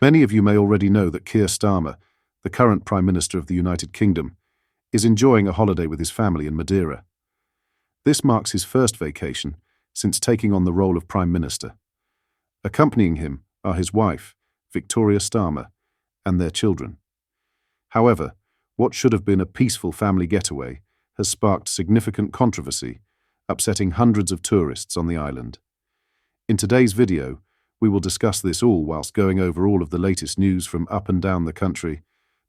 Many of you may already know that Keir Starmer, the current Prime Minister of the United Kingdom, is enjoying a holiday with his family in Madeira. This marks his first vacation since taking on the role of Prime Minister. Accompanying him are his wife, Victoria Starmer, and their children. However, what should have been a peaceful family getaway has sparked significant controversy, upsetting hundreds of tourists on the island. In today's video, we will discuss this all whilst going over all of the latest news from up and down the country.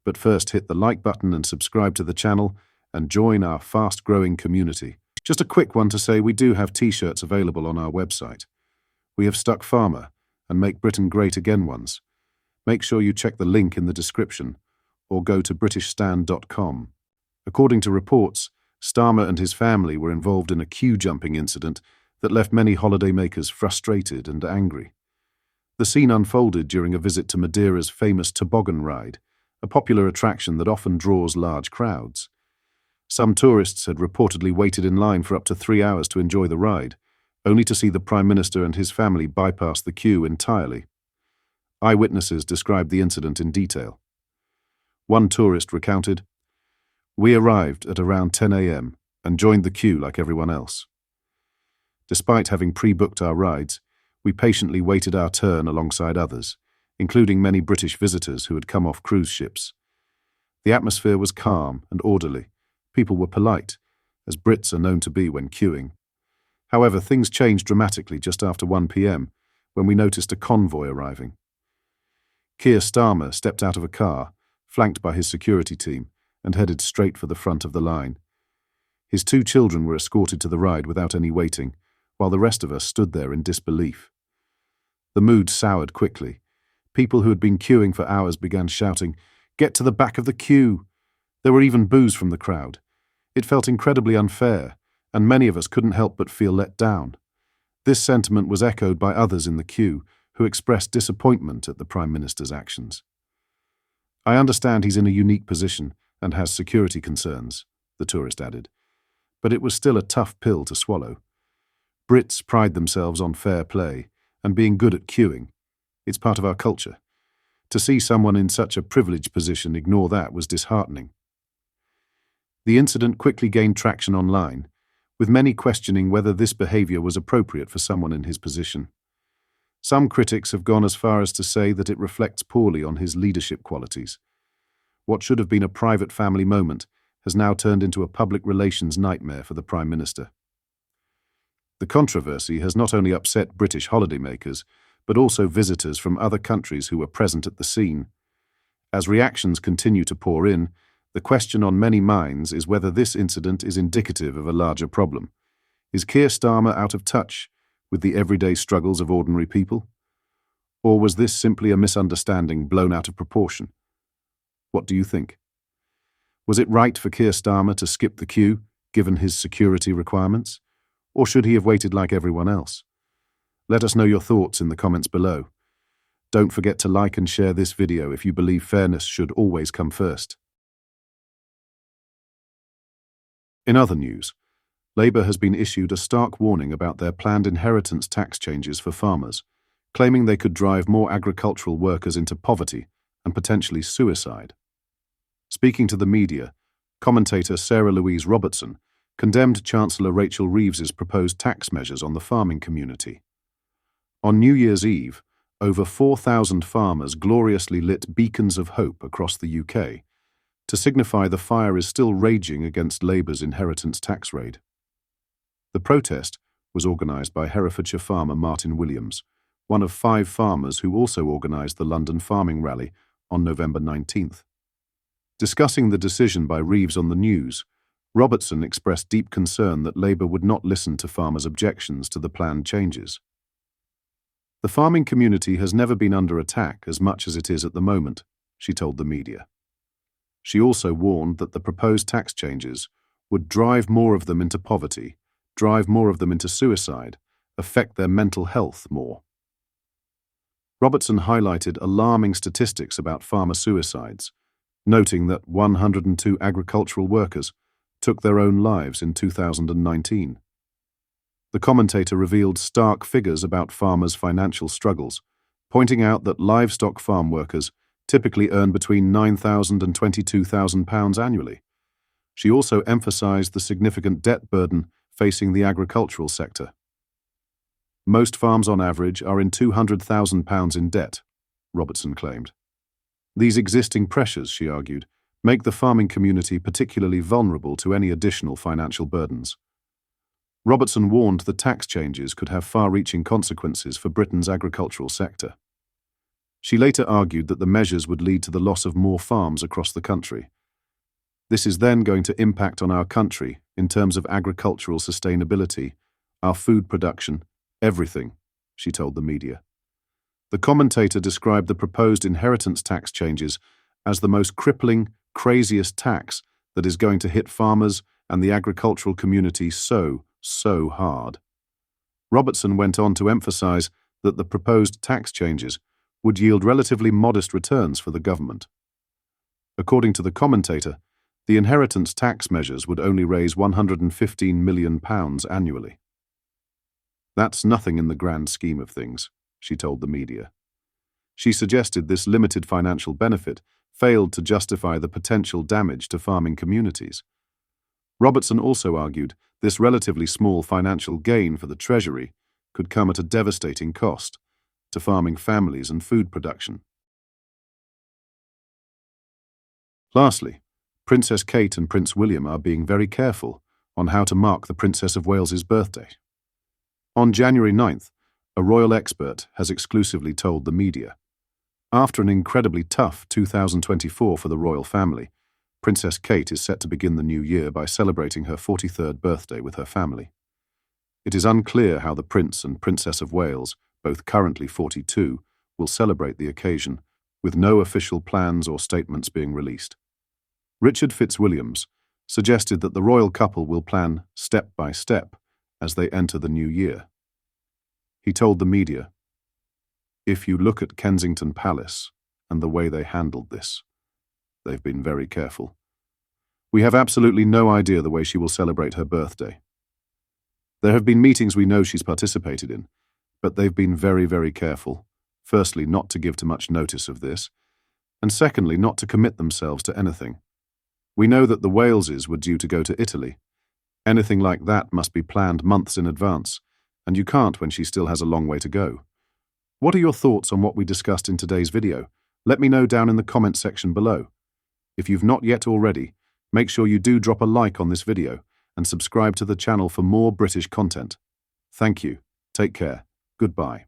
But first, hit the like button and subscribe to the channel and join our fast-growing community. Just a quick one to say we do have t-shirts available on our website. We have stuck Farmer and Make Britain Great Again ones. Make sure you check the link in the description or go to britishstand.com. According to reports, Starmer and his family were involved in a queue-jumping incident that left many holidaymakers frustrated and angry. The scene unfolded during a visit to Madeira's famous toboggan ride, a popular attraction that often draws large crowds. Some tourists had reportedly waited in line for up to 3 hours to enjoy the ride, only to see the Prime Minister and his family bypass the queue entirely. Eyewitnesses described the incident in detail. One tourist recounted, "We arrived at around 10 a.m. and joined the queue like everyone else. Despite having pre-booked our rides, we patiently waited our turn alongside others, including many British visitors who had come off cruise ships. The atmosphere was calm and orderly. People were polite, as Brits are known to be when queuing. However, things changed dramatically just after 1 p.m, when we noticed a convoy arriving. Keir Starmer stepped out of a car, flanked by his security team, and headed straight for the front of the line. His 2 children were escorted to the ride without any waiting, while the rest of us stood there in disbelief. The mood soured quickly. People who had been queuing for hours began shouting, "Get to the back of the queue!" There were even boos from the crowd. It felt incredibly unfair, and many of us couldn't help but feel let down. This sentiment was echoed by others in the queue, who expressed disappointment at the Prime Minister's actions. "I understand he's in a unique position and has security concerns," the tourist added, "but it was still a tough pill to swallow. Brits pride themselves on fair play and being good at queuing. It's part of our culture. To see someone in such a privileged position ignore that was disheartening." The incident quickly gained traction online, with many questioning whether this behavior was appropriate for someone in his position. Some critics have gone as far as to say that it reflects poorly on his leadership qualities. What should have been a private family moment has now turned into a public relations nightmare for the Prime Minister. The controversy has not only upset British holidaymakers, but also visitors from other countries who were present at the scene. As reactions continue to pour in, the question on many minds is whether this incident is indicative of a larger problem. Is Keir Starmer out of touch with the everyday struggles of ordinary people? Or was this simply a misunderstanding blown out of proportion? What do you think? Was it right for Keir Starmer to skip the queue, given his security requirements? Or should he have waited like everyone else? Let us know your thoughts in the comments below. Don't forget to like and share this video if you believe fairness should always come first. In other news, Labour has been issued a stark warning about their planned inheritance tax changes for farmers, claiming they could drive more agricultural workers into poverty and potentially suicide. Speaking to the media, commentator Sarah Louise Robertson condemned Chancellor Rachel Reeves's proposed tax measures on the farming community. On New Year's Eve, over 4,000 farmers gloriously lit beacons of hope across the UK to signify the fire is still raging against Labour's inheritance tax raid. The protest was organised by Herefordshire farmer Martin Williams, one of 5 farmers who also organised the London Farming Rally on November 19th. Discussing the decision by Reeves on the news, Robertson expressed deep concern that Labour would not listen to farmers' objections to the planned changes. "The farming community has never been under attack as much as it is at the moment," she told the media. She also warned that the proposed tax changes would drive more of them into poverty, drive more of them into suicide, affect their mental health more. Robertson highlighted alarming statistics about farmer suicides, noting that 102 agricultural workers took their own lives in 2019. The commentator revealed stark figures about farmers' financial struggles, pointing out that livestock farm workers typically earn between £9,000 and £22,000 annually. She also emphasised the significant debt burden facing the agricultural sector. Most farms on average are in £200,000 in debt, Robertson claimed. These existing pressures, she argued, make the farming community particularly vulnerable to any additional financial burdens. Robertson warned the tax changes could have far-reaching consequences for Britain's agricultural sector. She later argued that the measures would lead to the loss of more farms across the country. This is then going to impact on our country in terms of agricultural sustainability, our food production, everything, she told the media. The commentator described the proposed inheritance tax changes as the most crippling, craziest tax that is going to hit farmers and the agricultural community so hard. Robertson went on to emphasize that the proposed tax changes would yield relatively modest returns for the government. According to the commentator, the inheritance tax measures would only raise £115 million annually. That's nothing in the grand scheme of things, she told the media. She suggested this limited financial benefit failed to justify the potential damage to farming communities. Robertson also argued this relatively small financial gain for the Treasury could come at a devastating cost to farming families and food production. Lastly, Princess Kate and Prince William are being very careful on how to mark the Princess of Wales's birthday. On January 9th, a royal expert has exclusively told the media. After an incredibly tough 2024 for the royal family, Princess Kate is set to begin the new year by celebrating her 43rd birthday with her family. It is unclear how the Prince and Princess of Wales, both currently 42, will celebrate the occasion, with no official plans or statements being released. Richard Fitzwilliams suggested that the royal couple will plan step by step as they enter the new year. He told the media, "If you look at Kensington Palace and the way they handled this, they've been very careful. We have absolutely no idea the way she will celebrate her birthday. There have been meetings we know she's participated in, but they've been very, very careful, firstly not to give too much notice of this, and secondly not to commit themselves to anything. We know that the Waleses were due to go to Italy. Anything like that must be planned months in advance, and you can't when she still has a long way to go. What are your thoughts on what we discussed in today's video? Let me know down in the comment section below. If you've not yet already, make sure you do drop a like on this video and subscribe to the channel for more British content. Thank you. Take care. Goodbye.